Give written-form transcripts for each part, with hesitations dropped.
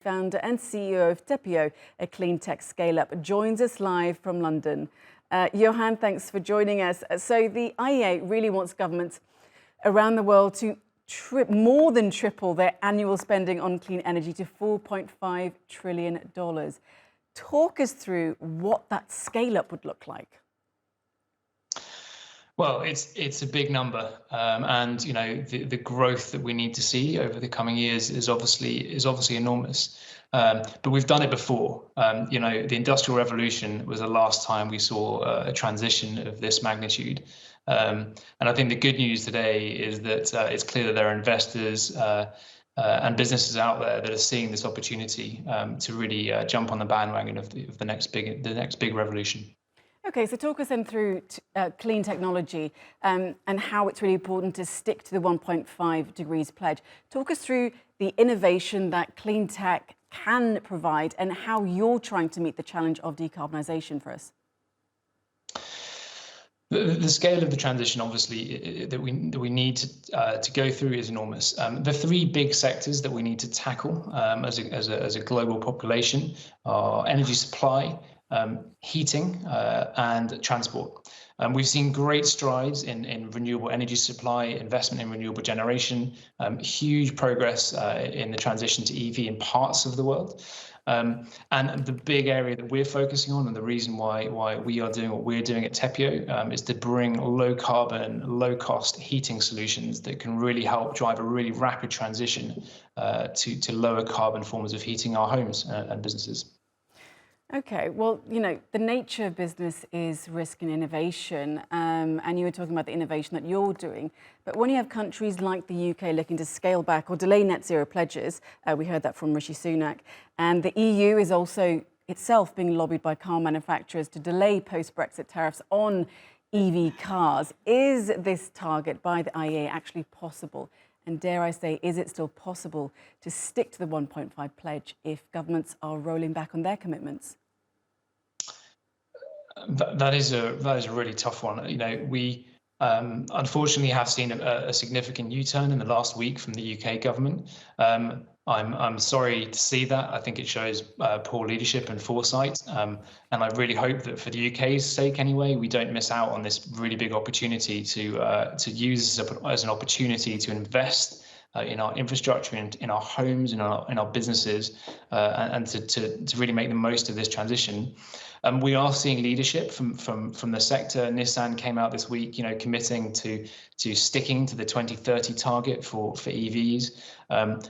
Founder and CEO of Tepeo, a clean tech scale-up, joins us live from London. Johan, thanks for joining us. So the IEA really wants governments around the world to more than triple their annual spending on clean energy to $4.5 trillion. Talk us through what that scale-up would look like. Well, it's a big number, and you know the growth that we need to see over the coming years is obviously enormous. But we've done it before. You know, the Industrial Revolution was the last time we saw a transition of this magnitude. And I think the good news today is that it's clear that there are investors and businesses out there that are seeing this opportunity to really jump on the bandwagon of the next big revolution. Okay, so talk us then through clean technology and how it's really important to stick to the 1.5 degrees pledge. Talk us through the innovation that clean tech can provide and how you're trying to meet the challenge of decarbonisation for us. The scale of the transition, obviously, that we need to go through is enormous. The three big sectors that we need to tackle as a global population are energy supply, heating, and transport. We've seen great strides in renewable energy supply, investment in renewable generation, huge progress in the transition to EV in parts of the world. And the big area that we're focusing on, and the reason why we are doing what we're doing at Tepeo, is to bring low carbon, low cost heating solutions that can really help drive a really rapid transition to lower carbon forms of heating our homes and businesses. Okay, well, you know, the nature of business is risk and innovation, and you were talking about the innovation that you're doing. But when you have countries like the UK looking to scale back or delay net zero pledges, we heard that from Rishi Sunak, and the EU is also itself being lobbied by car manufacturers to delay post-Brexit tariffs on EV cars. Is this target by the IEA actually possible? And dare I say, is it still possible to stick to the 1.5 pledge if governments are rolling back on their commitments? That is a really tough one. You know, we unfortunately have seen a significant U-turn in the last week from the UK government. I'm sorry to see that. I think it shows poor leadership and foresight. And I really hope that for the UK's sake, anyway, we don't miss out on this really big opportunity to use as an opportunity to invest in our infrastructure, in our homes, in our businesses, and to really make the most of this transition. We are seeing leadership from the sector. Nissan came out this week, you know, committing to sticking to the 2030 target for EVs.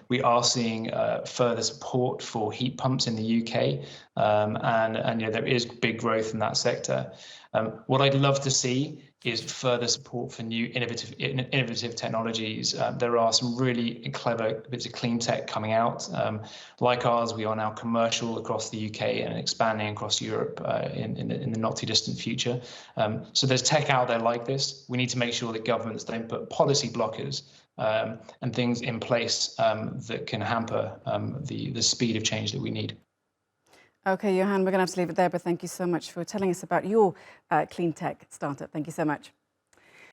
We are seeing further support for heat pumps in the UK, and you know, there is big growth in that sector. What I'd love to see is further support for new innovative technologies. There are some really clever bits of clean tech coming out. Like ours, we are now commercial across the UK and expanding across Europe in the not too distant future. So there's tech out there like this. We need to make sure that governments don't put policy blockers and things in place that can hamper the speed of change that we need. Okay, Johan, we're going to have to leave it there, but thank you so much for telling us about your clean tech startup. Thank you so much.